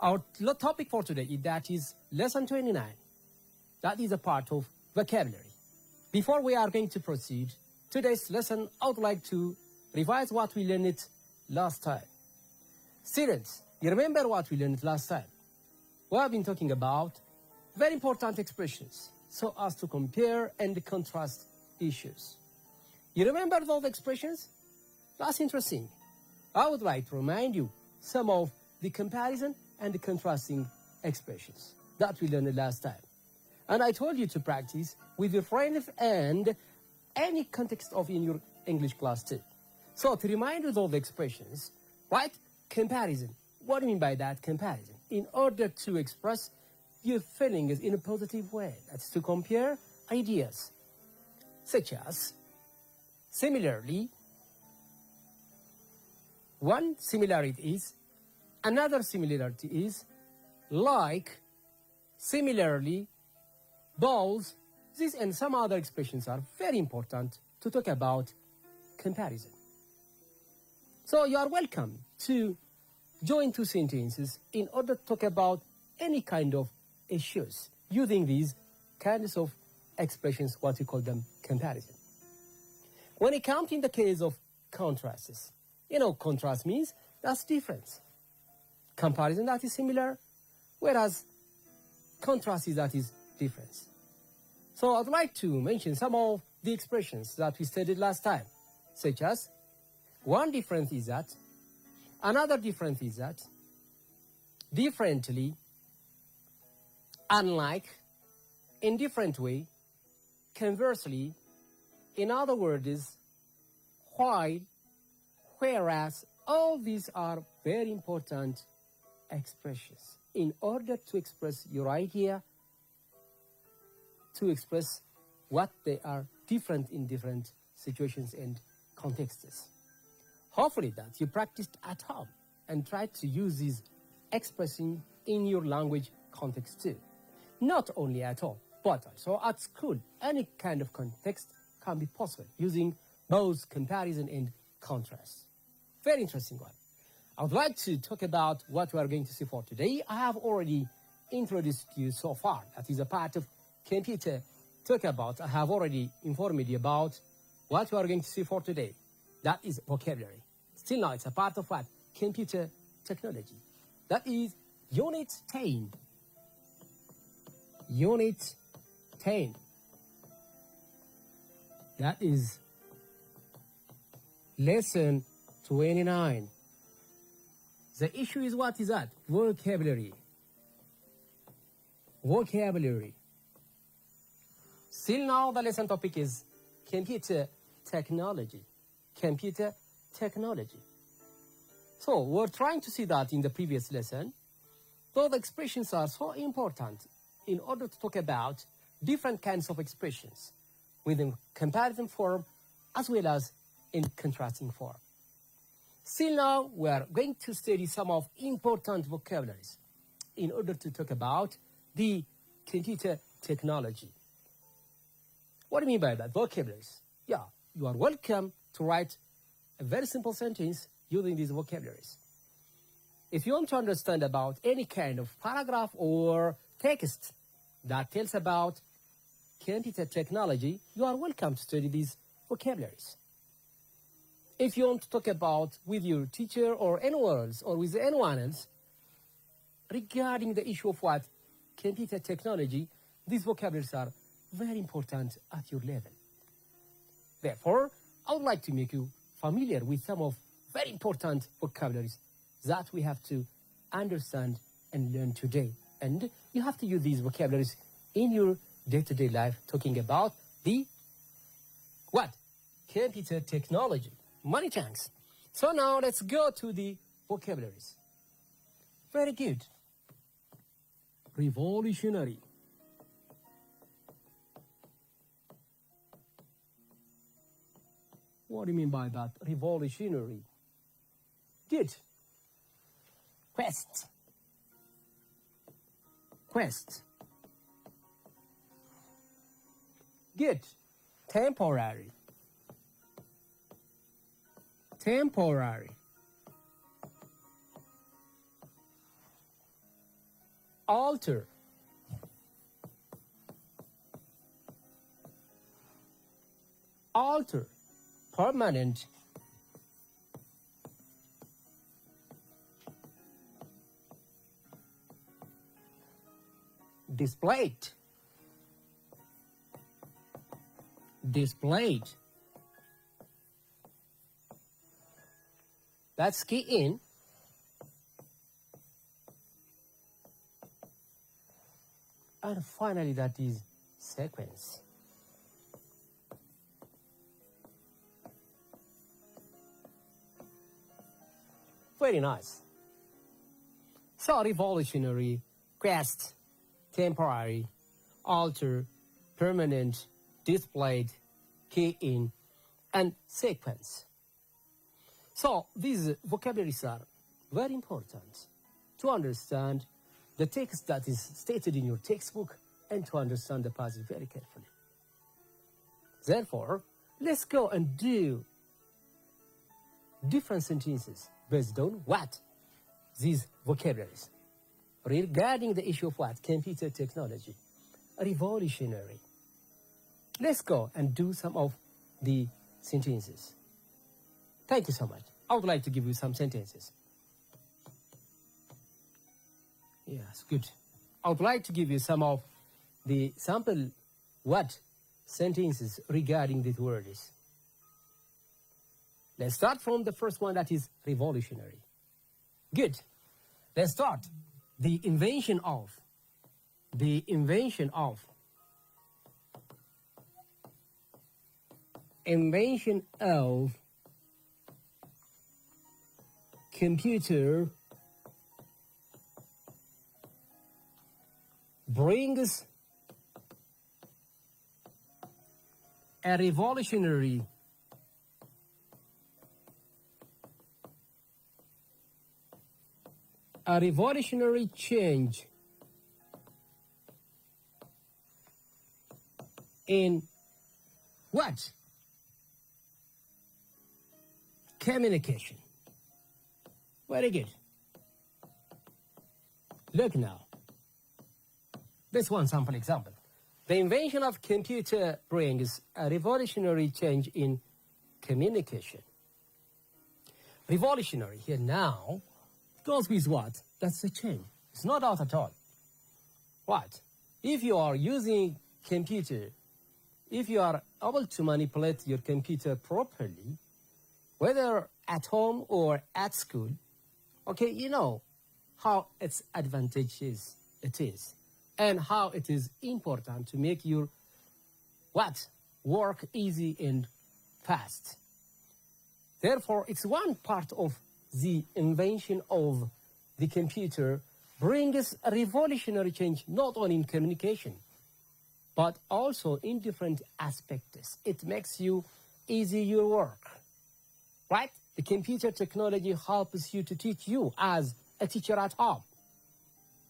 Our topic for today that is lesson 29. That is a part of vocabulary. Before we are going to proceed, today's lesson, I would like to revise what we learned last time. Students, you remember what we learned last time? We have been talking about very important expressions so as to compare and contrast issues. You remember those expressions? That's interesting. I would like to remind you some of the comparison and the contrasting expressions that we learned last time. And I told you to practice with your friends and any context of in your English class too. So to remind you of the expressions, right? Comparison. What do you mean by that comparison? In order to express your feelings in a positive way, that's to compare ideas, such as similarly. One similarity is, another similarity is, like, similarly, both. These and some other expressions are very important to talk about comparison. So you are welcome to join two sentences in order to talk about any kind of issues using these kinds of expressions, what we call them comparison. When it comes in the case of contrasts, contrast means that's difference. Comparison, that is similar, whereas contrast is that is difference. So I'd like to mention some of the expressions that we studied last time, such as one difference is that, another difference is that, differently, unlike, in different way, conversely, in other words, while, whereas. All these are very important expressions in order to express your idea, to express what they are different in different situations and contexts. Hopefully that you practiced at home and try to use these expressions in your language context too. Not only at home, but also at school. Any kind of context can be possible using both comparison and contrast. Very interesting one. I would like to talk about what we are going to see for today. I have already introduced you so far. That is a part of computer talk about. I have already informed you about what we are going to see for today. That is vocabulary. Still now, it's a part of what? Computer technology. That is Unit 10. Unit 10. That is lesson 29. The issue is what is that? Vocabulary. Vocabulary. Still now the lesson topic is computer technology. Computer technology. So we're trying to see that in the previous lesson. Though the expressions are so important in order to talk about different kinds of expressions within comparison form as well as in contrasting form. Still now, we are going to study some of important vocabularies in order to talk about the computer technology. What do you mean by that? Vocabularies. Yeah, you are welcome to write a very simple sentence using these vocabularies. If you want to understand about any kind of paragraph or text that tells about computer technology, you are welcome to study these vocabularies. If you want to talk about with your teacher or anyone else or with anyone else regarding the issue of what? Computer technology, these vocabularies are very important at your level. Therefore, I would like to make you familiar with some of very important vocabularies that we have to understand and learn today. And you have to use these vocabularies in your day-to-day life, talking about the what? Computer technology. Many thanks. So now let's go to the vocabularies. Very good. Revolutionary. What do you mean by that? Revolutionary. Good. Quest. Quest. Good. Temporary. Temporary. alter, alter, permanent, displayed, displayed. That's key in. And finally, that is sequence. Very nice. So revolutionary, quest, temporary, alter, permanent, displayed, key in, and sequence. So these vocabularies are very important to understand the text that is stated in your textbook and to understand the passage very carefully. Therefore, let's go and do different sentences based on what? These vocabularies. Regarding the issue of what? Computer technology. Revolutionary. Let's go and do some of the sentences. Thank you so much. I would like to give you some sentences. Yes, good. I would like to give you some of the sample what sentences regarding these words. Let's start from the first one, that is revolutionary. Good. Let's start. The invention of. The invention of. Invention of computer brings a revolutionary change in what? Communication. Very good. Look now. This one sample example. The invention of computer brings a revolutionary change in communication. Revolutionary here now goes with what? That's a change. It's not out at all. What? If you are using computer, if you are able to manipulate your computer properly, whether at home or at school, okay, you know how its advantages it is and how it is important to make your what? Work easy and fast. Therefore, it's one part of the invention of the computer brings a revolutionary change not only in communication, but also in different aspects. It makes you easy your work, right? The computer technology helps you to teach you as a teacher at home,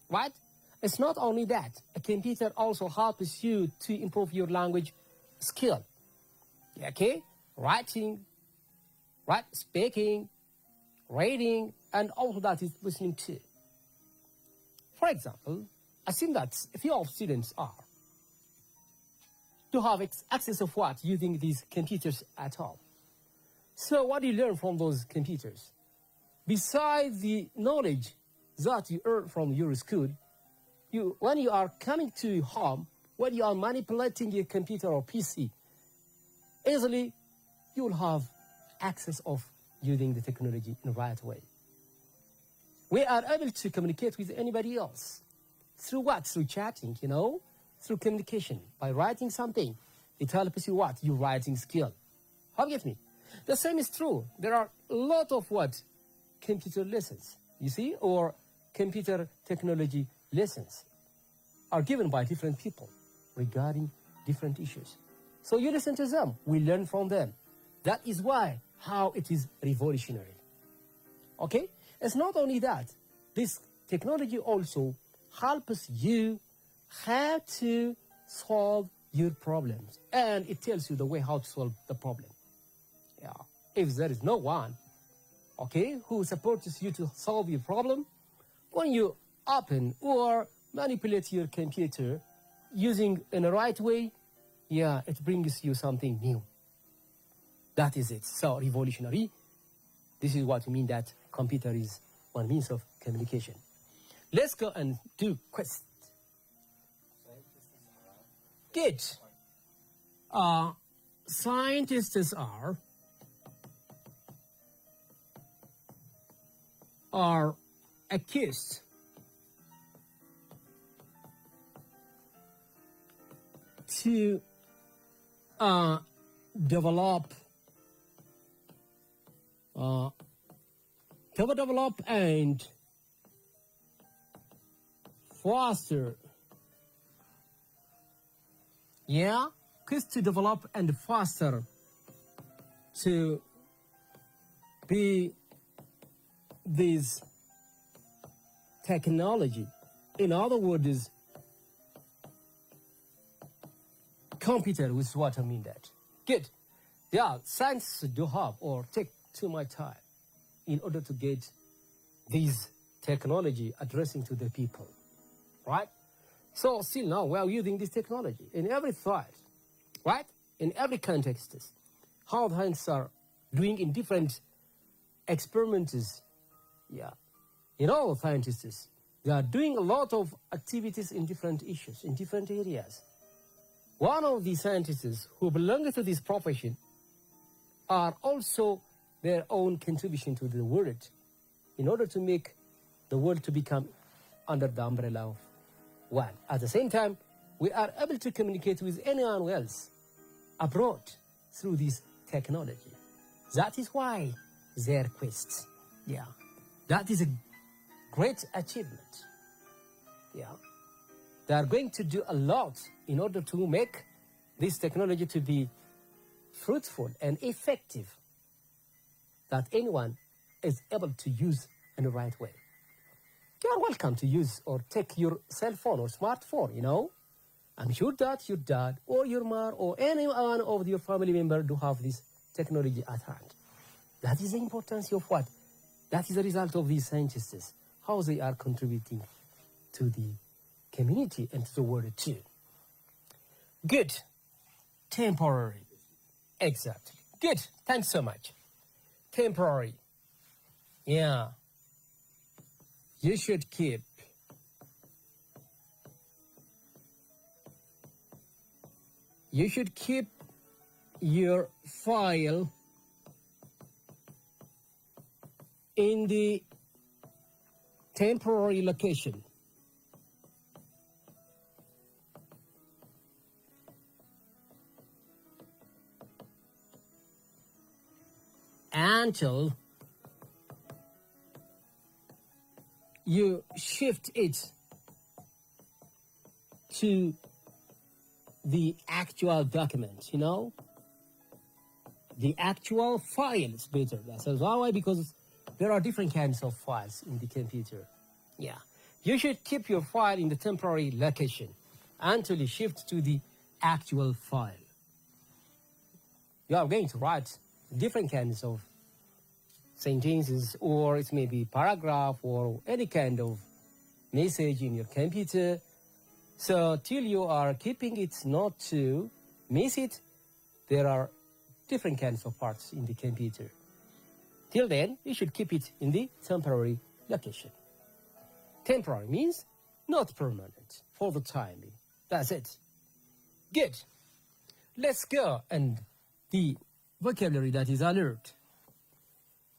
right? It's not only that. A computer also helps you to improve your language skill, okay? Writing, right? Speaking, reading, and all that is listening to. For example, assume that a few of students are to have access of what? Using these computers at home. So what do you learn from those computers? Besides the knowledge that you earn from your school, when you are coming to home, when you are manipulating your computer or PC, easily you will have access of using the technology in the right way. We are able to communicate with anybody else. Through what? Through chatting, you know? Through communication. By writing something, it helps you what? Your writing skill. How do you get me? The same is true. There are a lot of what? Computer lessons, you see? Or computer technology lessons are given by different people regarding different issues. So you listen to them. We learn from them. That is why, how it is revolutionary. Okay? It's not only that. This technology also helps you how to solve your problems. And it tells you the way how to solve the problem. Yeah. If there is no one, okay, who supports you to solve your problem, when you open or manipulate your computer using in the right way, yeah, it brings you something new. That is it. So revolutionary. This is what we mean that computer is one means of communication. Let's go and do quest. Good. Scientists are accused to develop and foster, yeah, kids to develop and foster to be this technology. In other words, computer is what I mean that. Good. Yeah, science do have or take too much time in order to get this technology addressing to the people, right? So still now we are using this technology in every field, right? In every context, how science are doing in different experiments. Yeah, in all scientists, they are doing a lot of activities in different issues, in different areas. One of the scientists who belong to this profession are also their own contribution to the world in order to make the world to become under the umbrella of one. At the same time, we are able to communicate with anyone else abroad through this technology. That is why their quest, yeah, that is a great achievement. Yeah, they are going to do a lot in order to make this technology to be fruitful and effective, that anyone is able to use in the right way. You are welcome to use or take your cell phone or smartphone, you know. I'm sure that your dad or your mom or anyone of your family member do have this technology at hand. That is the importance of what? That is the result of these scientists, how they are contributing to the community and to the world too. Good. Temporary. Exactly. Good. Thanks so much. Temporary. Yeah. You should keep your file in the temporary location. Until you shift it to the actual document, you know? The actual file is better. That's why, because there are different kinds of files in the computer. Yeah. You should keep your file in the temporary location until you shift to the actual file. You are going to write different kinds of sentences, or it may be paragraph or any kind of message in your computer. So till you are keeping it not to miss it, there are different kinds of parts in the computer. Till then, you should keep it in the temporary location. Temporary means not permanent, for the time being. That's it. Good. Let's go and the vocabulary that is unearthed.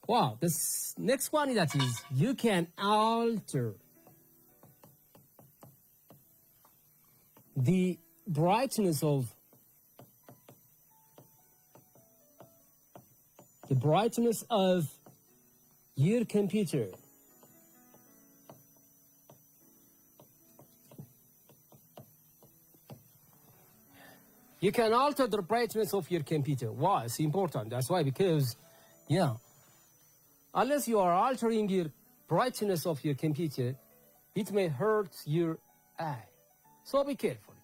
Wow, this next one that is you can alter the brightness of your computer. You can alter the brightness of your computer. Why? It's important. That's why, because, yeah, unless you are altering your brightness of your computer, it may hurt your eye. So be careful.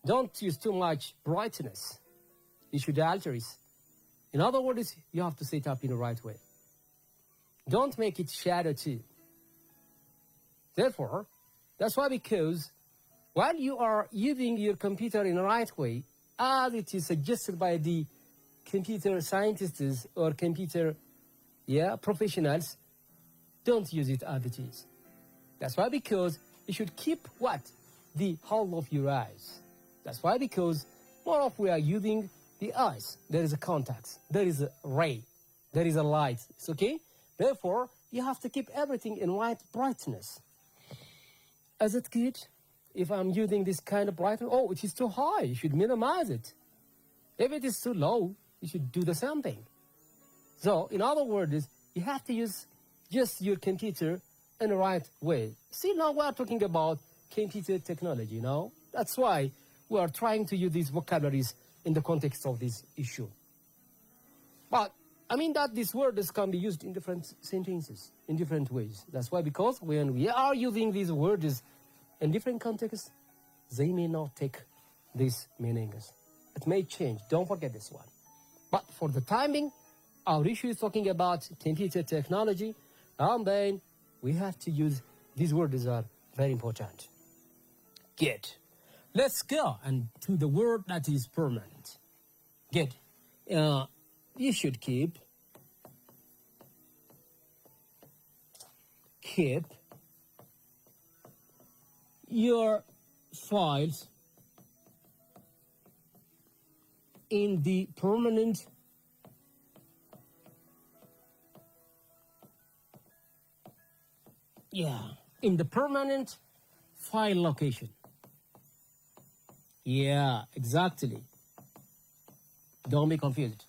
Don't use too much brightness. You should alter it. In other words, you have to set it up in the right way. Don't make it shadow too. Therefore, That's why, because while you are using your computer in the right way, as it is suggested by the computer scientists or computer professionals, don't use it as it is. That's why, because you should keep what? The whole of your eyes. That's why, because more of we are using the eyes. There is a contact, there is a ray, there is a light. It's okay? Therefore, you have to keep everything in right brightness. Is it good? If I'm using this kind of brightness, oh, it is too high, you should minimize it. If it is too low, you should do the same thing. So, in other words, you have to use just your computer in the right way. See, now we are talking about computer technology, That's why we are trying to use these vocabularies in the context of this issue. But, I mean that these words can be used in different sentences, in different ways. That's why, because when we are using these words in different contexts, they may not take these meanings. It may change. Don't forget this one. But for the timing, our issue is talking about computer technology, and then we have to use these words are very important. Good. Let's go and to the word that is permanent. Good. You should keep your files in the permanent in the permanent file location. Yeah, exactly. Don't be confused.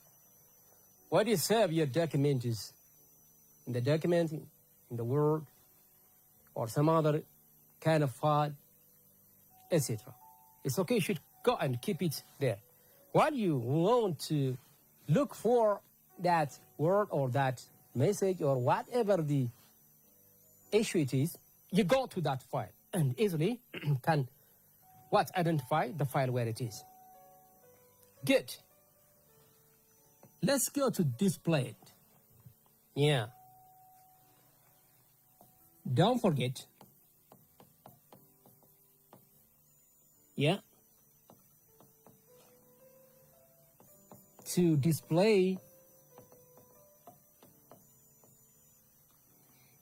What you save your document is in the document, in the Word, or some other kind of file, etc. It's okay, you should go and keep it there. While you want to look for that word or that message or whatever the issue it is, you go to that file and easily can identify the file where it is. Good. Let's go to display it. Yeah. Don't forget. Yeah. To display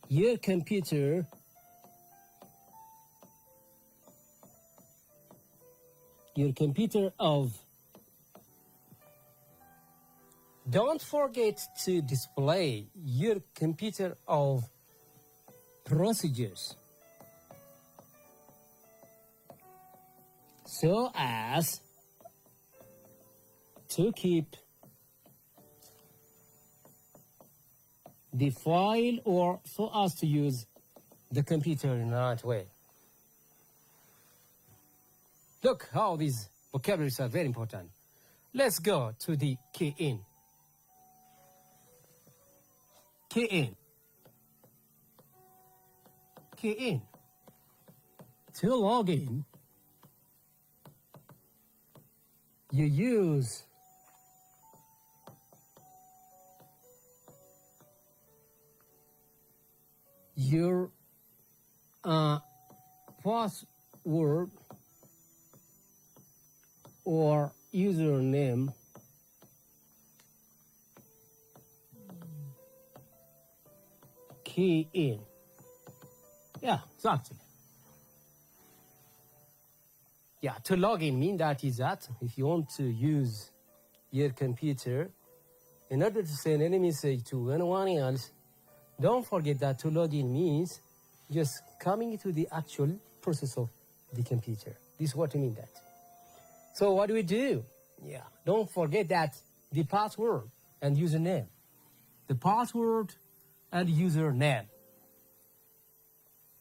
your computer of. Don't forget to display your computer of procedures so as to keep the file or so as to use the computer in the right way. Look how these vocabularies are very important. Let's go to the key in. Key in. Key in. To log in, you use your password or username key in. Yeah, exactly. Yeah, to log in mean that is that if you want to use your computer in order to send any message to anyone else, don't forget that to log in means just coming to the actual process of the computer. This is what I mean that. So what do we do? Yeah, don't forget that the password and username. The password and username.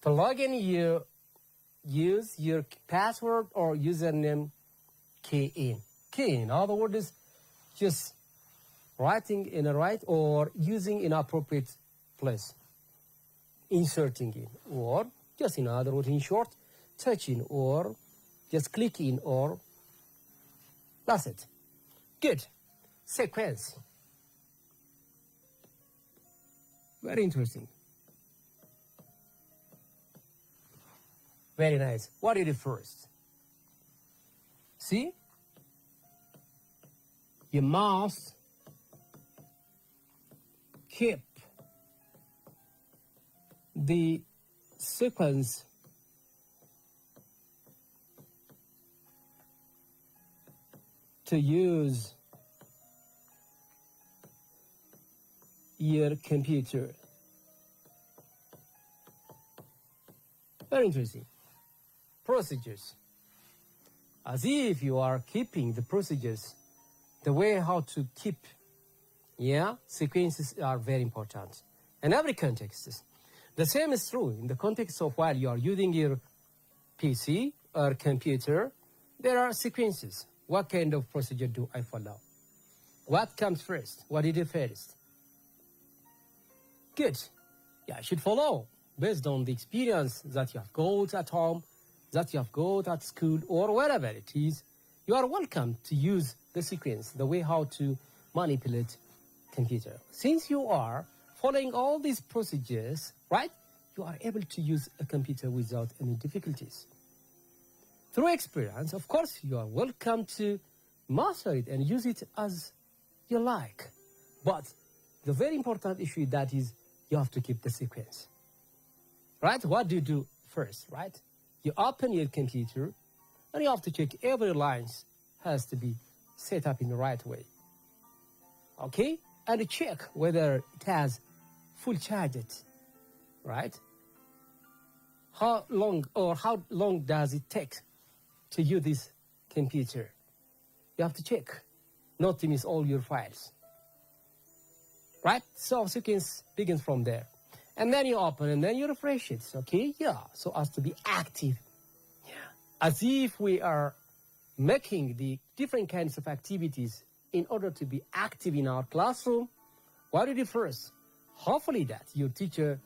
To log in, you use your password or username key in. Key in other words is just writing in a right or using in appropriate place. Inserting in, or just in other words, in short, touching or just clicking or that's it. Good. Sequence. Very interesting. Very nice. What is it first? See? You must keep the sequence to use your computer. Very interesting. Procedures. As if you are keeping the procedures, the way how to keep, sequences are very important. In every context. The same is true in the context of while you are using your PC or computer, there are sequences. What kind of procedure do I follow? What comes first? What is it first? Good. Yeah, I should follow based on the experience that you have got at home, that you have got at school, or wherever it is. You are welcome to use the sequence, the way how to manipulate computer. Since you are following all these procedures, right, you are able to use a computer without any difficulties. Through experience, of course, you are welcome to master it and use it as you like. But the very important issue that is you have to keep the sequence. Right? What do you do first, right? You open your computer and you have to check every line has to be set up in the right way. Okay? And check whether it has full charge it, right? How long does it take to use this computer? You have to check, not to miss all your files. Right? So sequence begins from there. And then you open and then you refresh it, okay? Yeah, so as to be active. Yeah. As if we are making the different kinds of activities in order to be active in our classroom. What do you do first? Hopefully that your teacher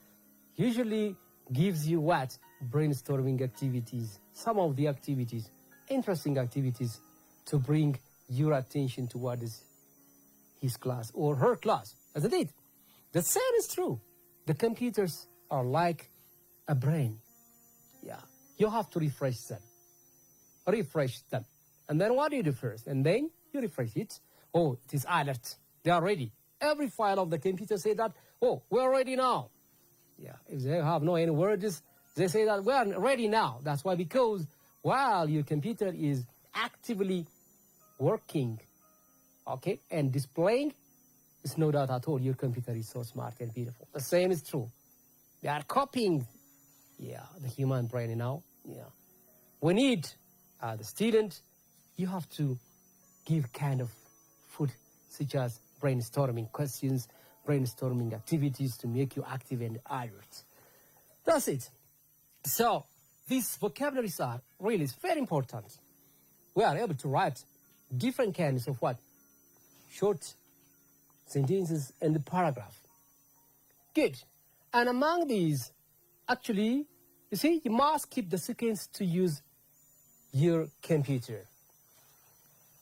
usually gives you what? Brainstorming activities, some of the activities, interesting activities to bring your attention towards his class or her class, isn't it? The same is true. The computers are like a brain. Yeah, you have to refresh them. And then what do you do first? And then you refresh it. Oh, it is alert. They are ready. Every file of the computer say that, oh, we're ready now. Yeah, if they have no any words, they say that we are ready now. That's why, because while your computer is actively working, okay, and displaying, it's no doubt at all your computer is so smart and beautiful. The same is true. They are copying, the human brain now. Yeah, we need the student. You have to give kind of food, such as brainstorming questions, brainstorming activities to make you active and alert. That's it. So these vocabularies are really very important. We are able to write different kinds of what? Short sentences and the paragraph. Good. And among these, actually, you see, you must keep the sequence to use your computer.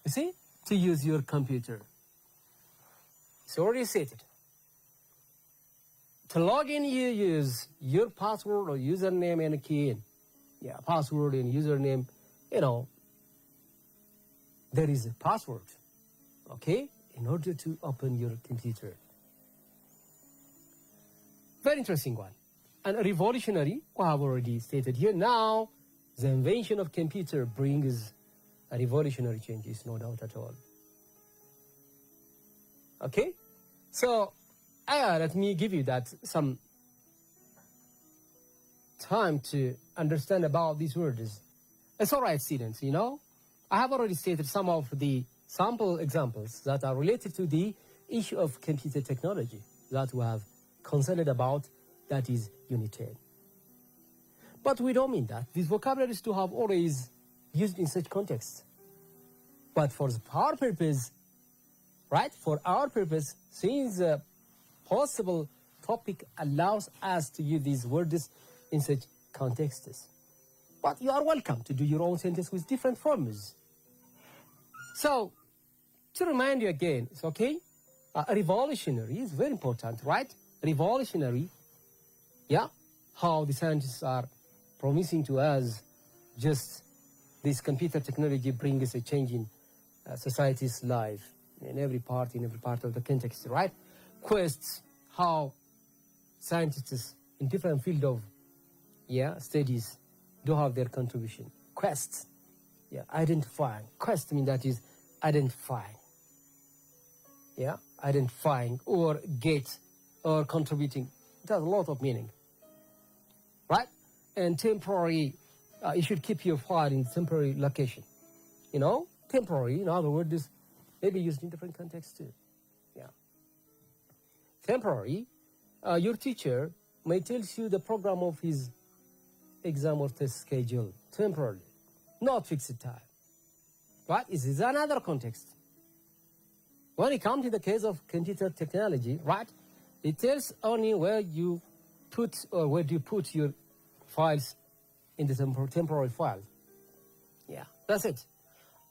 You see, to use your computer. It's already stated. To log in, you use your password or username and key in. Yeah, password and username, there is a password, okay, in order to open your computer. Very interesting one. And revolutionary, I have already stated here. Now, the invention of computer brings a revolutionary changes, no doubt at all. Okay? So, let me give you that some time to understand about these words. It's all right, students, I have already stated some of the sample examples that are related to the issue of computer technology that we have concerned about, that is Unit 10. But we don't mean that these vocabularies to have always used in such contexts. But for our purpose, right, for our purpose, since the possible topic allows us to use these words in such contexts. But you are welcome to do your own sentence with different forms. So, to remind you again, it's okay? Revolutionary is very important, right? Revolutionary, how the scientists are promising to us just this computer technology brings a change in society's life in every part of the context, right? Quests how scientists in different field of studies do have their contribution. Quests, identifying. Quest mean that is identifying. Identifying or get or contributing. It has a lot of meaning, right? And temporary, you should keep your file in temporary location. Temporary, in other words, is maybe used in different contexts too. Temporary, your teacher may tell you the program of his exam or test schedule temporarily, not fixed time. Right? This is another context. When it comes to the case of computer technology, right, it tells only where you put your files in the temporary file. That's it.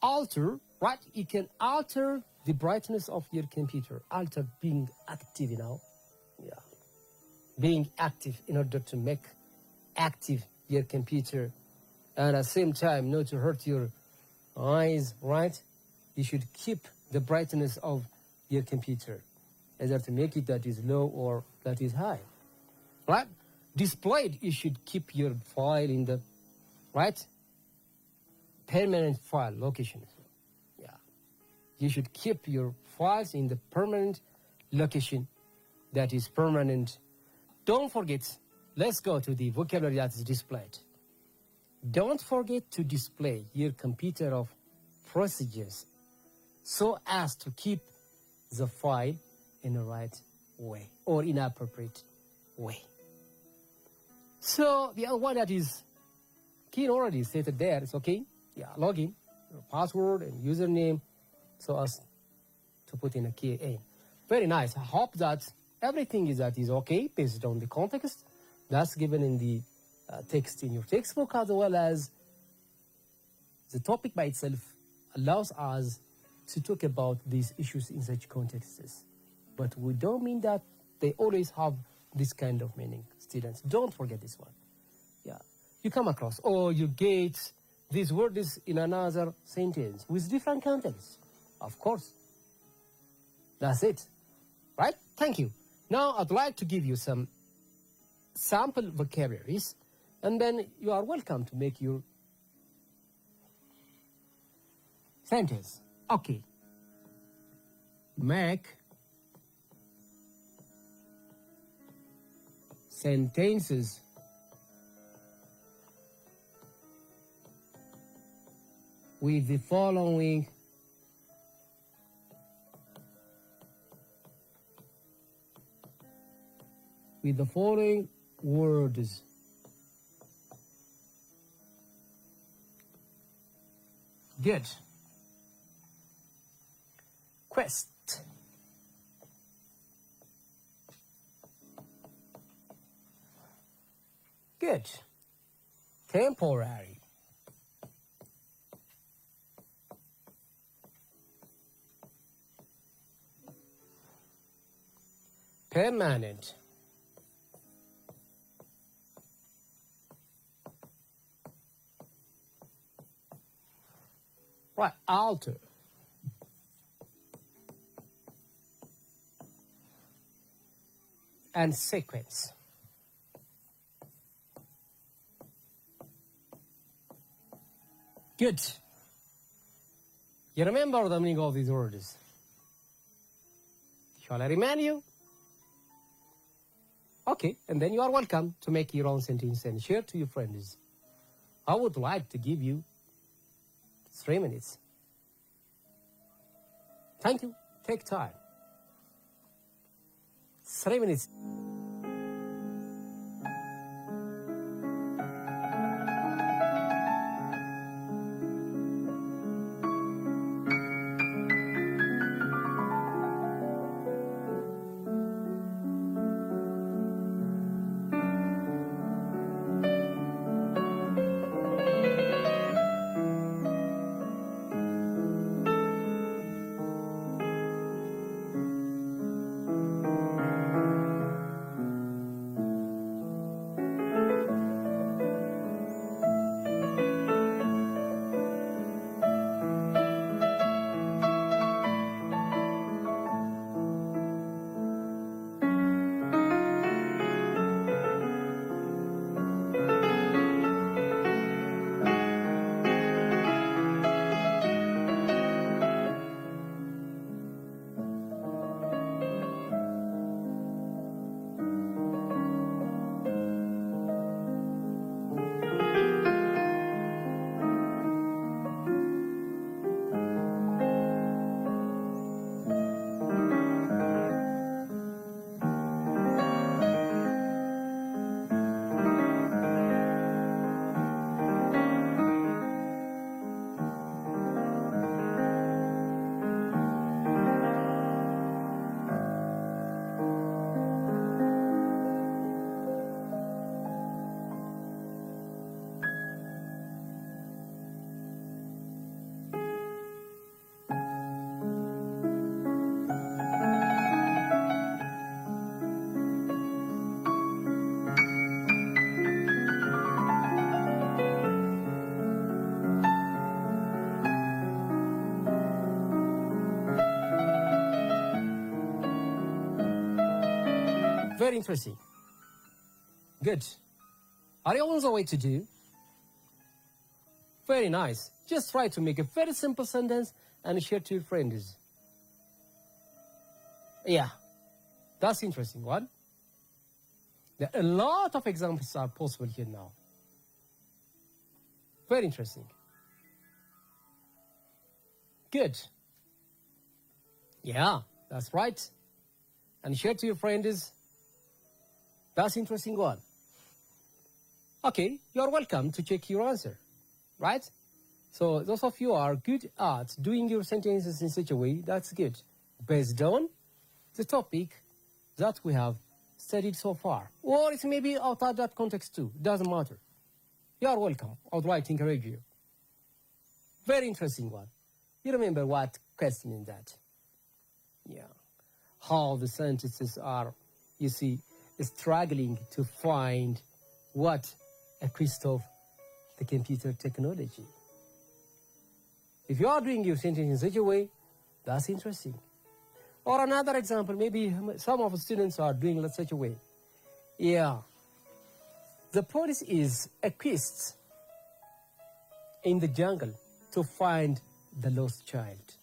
Alter, right? You can alter the brightness of your computer. Alter being active, being active in order to make active your computer, and at the same time not to hurt your eyes, right? You should keep the brightness of your computer, either to make it that is low or that is high, right? Displayed, you should keep your file in the right permanent file location. You should keep your files in the permanent location that is permanent. Don't forget, let's go to the vocabulary that is displayed. Don't forget to display your computer of procedures so as to keep the file in the right way or in appropriate way. So the other one that is key already stated there is okay. Login, your password and username, so as to put in a key in. Very nice. I hope that everything is okay based on the context that's given in the text in your textbook, as well as the topic by itself allows us to talk about these issues in such contexts. But we don't mean that they always have this kind of meaning, students. Don't forget this one. You come across or you get these words in another sentence with different contexts. Of course. That's it. Right? Thank you. Now I'd like to give you some sample vocabularies, and then you are welcome to make your sentence. Okay. Make sentences with the following words. Good. Quest. Good. Temporary. Permanent. Right, alter. And sequence. Good. You remember the meaning of these words? Shall I remind you? Okay, and then you are welcome to make your own sentence and share to your friends. I would like to give you 3 minutes. Thank you. Take time. 3 minutes. Very interesting. Good. Are you on the way to do? Very nice. Just try to make a very simple sentence and share to your friends. Yeah, that's interesting one. There are a lot of examples are possible here now. Very interesting. Good. Yeah, that's right. And share to your friends. That's interesting one. Okay, you're welcome to check your answer, right? So those of you are good at doing your sentences in such a way, that's good. Based on the topic that we have studied so far. Or it may be outside that context too, doesn't matter. You are welcome. I would like to encourage you. Very interesting one. You remember what question in that? Yeah. How the sentences are, you see, struggling to find what a twist of the computer technology. If you are doing your sentence in such a way, that's interesting. Or another example, maybe some of the students are doing it such a way. Yeah. The police is equipped in the jungle to find the lost child.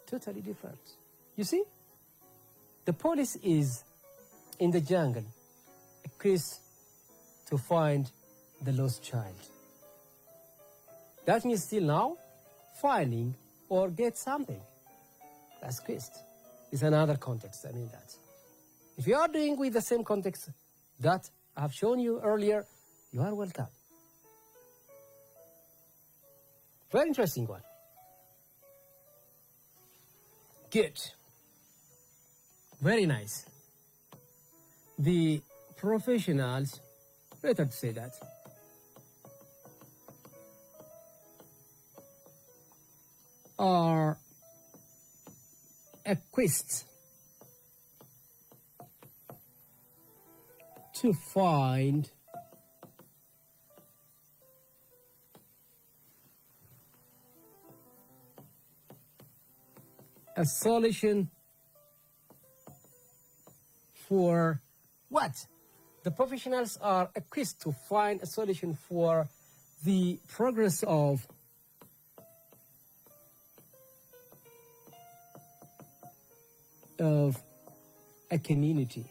Totally different. You see? The police is in the jungle equipped to find the lost child. That means still now finding or get something. That's quest. It's another context, I mean that. If you are doing with the same context that I have shown you earlier, you are welcome. Very interesting one. Good. Very nice. The professionals, better to say that, are equipped to find a solution for what? The professionals are equipped to find a solution for the progress of a community.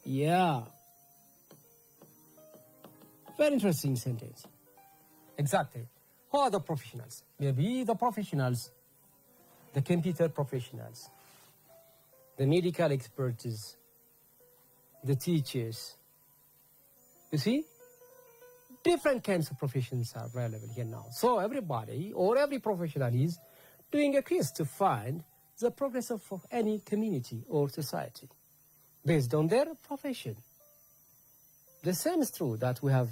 Yeah. Very interesting sentence. Exactly. Who are the professionals? Maybe the professionals, the computer professionals, the medical experts, the teachers. You see? Different kinds of professions are available here now. So everybody or every professional is doing a quiz to find the progress of any community or society based on their profession. The same is true that we have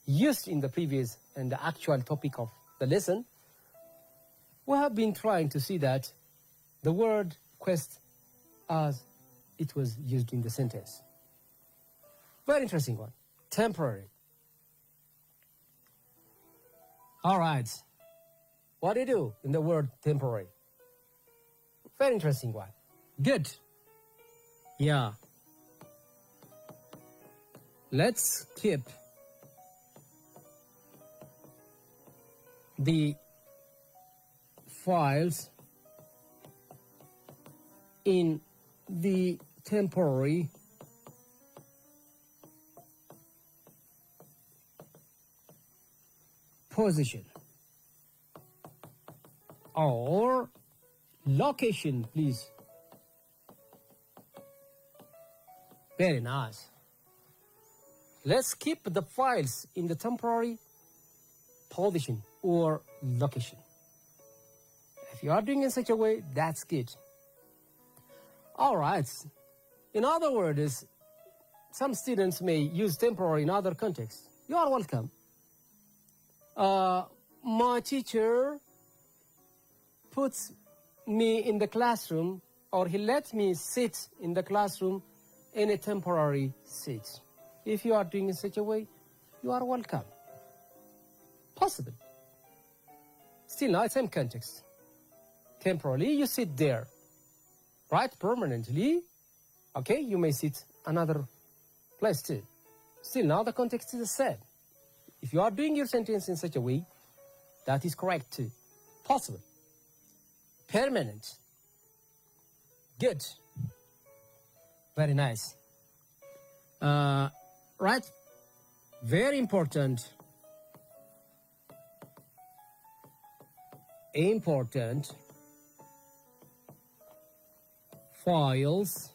used in the previous and the actual topic of the lesson. We have been trying to see that the word quest as it was used in the sentence. Very interesting one. Temporary. All right. What do you do in the word temporary? Very interesting one. Good. Yeah. Let's keep the files in the temporary position or location, please. Very nice. Let's keep the files in the temporary position or location. If you are doing it in such a way, that's good. All right. In other words, some students may use temporary in other contexts. You are welcome. My teacher puts me in the classroom, or he lets me sit in the classroom in a temporary seat. If you are doing it in such a way, you are welcome. Possible. Still not same context. Temporarily, you sit there. Right? Permanently, Okay, you may sit another place too. Still, now the context is the same. If you are doing your sentence in such a way, that is correct too. Possible. Permanent. Good. Very nice. Right? Very important. Important. Files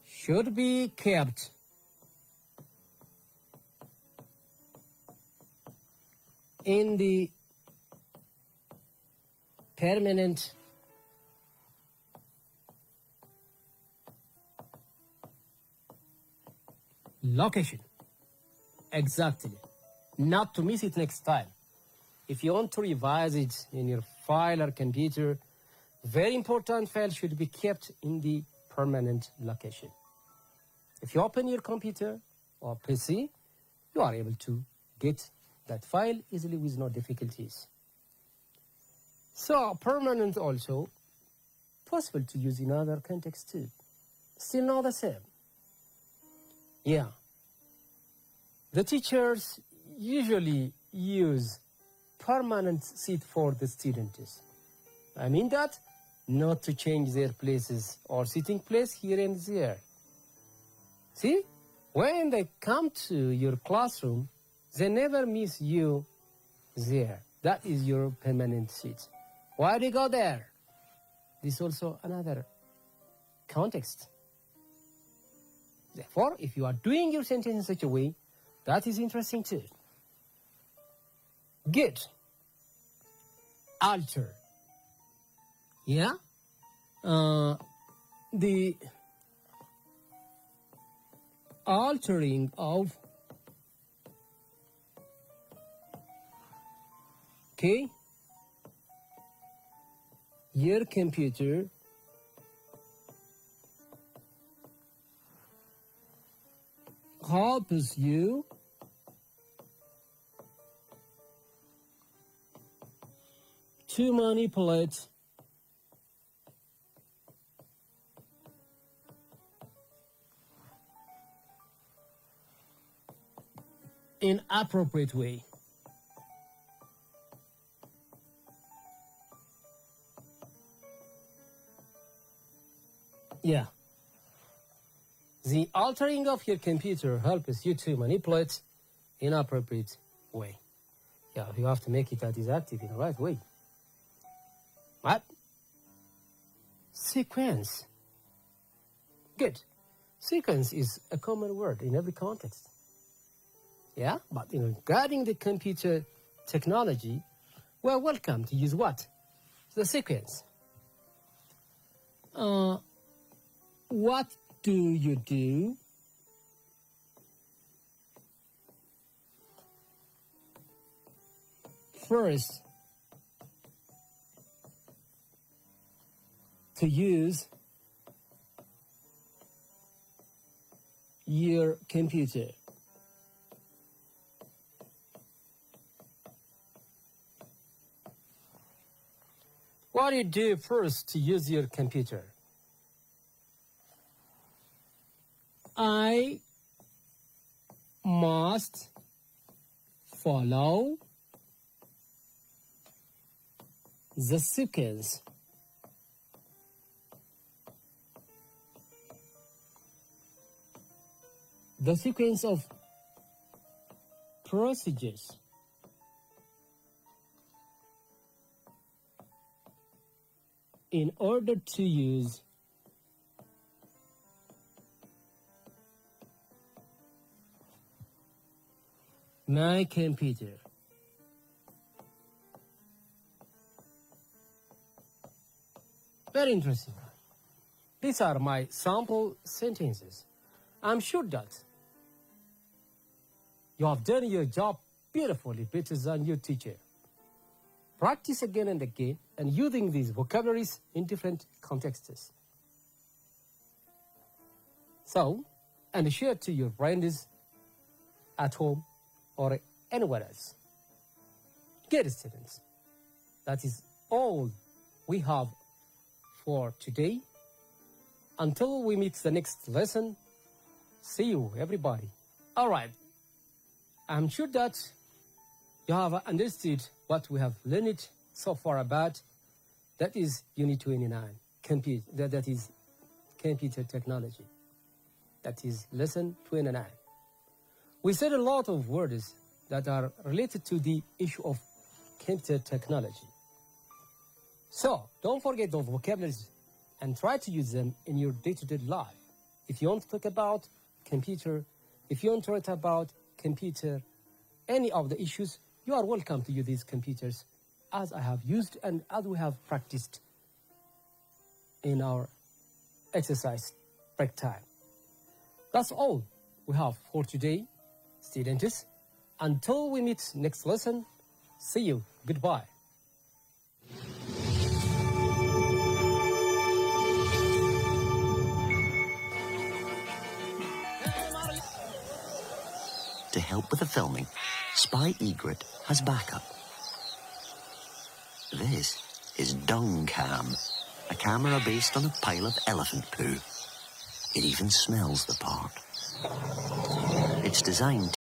should be kept in the permanent location. Exactly. Not to miss it next time. If you want to revise it in your file or computer, very important file should be kept in the permanent location. If you open your computer or PC, you are able to get that file easily with no difficulties. So permanent also possible to use in other contexts too. Still not the same. Yeah. The teachers usually use permanent seat for the students. I mean that not to change their places or sitting place here and there. See, when they come to your classroom, they never miss you there. That is your permanent seat. Why do you go there? This is also another context. Therefore, if you are doing your sentence in such a way, that is interesting too. Good. Alter. Yeah? The altering of your computer helps you to manipulate in appropriate way. Yeah. The altering of your computer helps you to manipulate in appropriate way. Yeah, you have to make it that is active in the right way. What? Sequence. Good. Sequence is a common word in every context. Yeah, but regarding the computer technology, we're welcome to use what? The sequence. What do you do first to use your computer? What do you do first to use your computer? I must follow the sequence. The sequence of procedures in order to use my computer. Very interesting. These are my sample sentences. I'm sure that you have done your job beautifully, better than your teacher. Practice again and again and using these vocabularies in different contexts. So, and share to your friends at home or anywhere else. Good students. That is all we have for today. Until we meet the next lesson, see you, everybody. All right. I'm sure that you have understood what we have learned so far about, that is Unit 29, that is computer technology. That is lesson 29. We said a lot of words that are related to the issue of computer technology. So don't forget those vocabularies and try to use them in your day-to-day life. If you want to talk about computer, if you want to write about computer, any of the issues, you are welcome to use these computers as I have used and as we have practiced in our exercise break time. That's all we have for today, students. Until we meet next lesson, see you. Goodbye. To help with the filming, Spy Egret has backup. This is Dung Cam, a camera based on a pile of elephant poo. It even smells the part. It's designed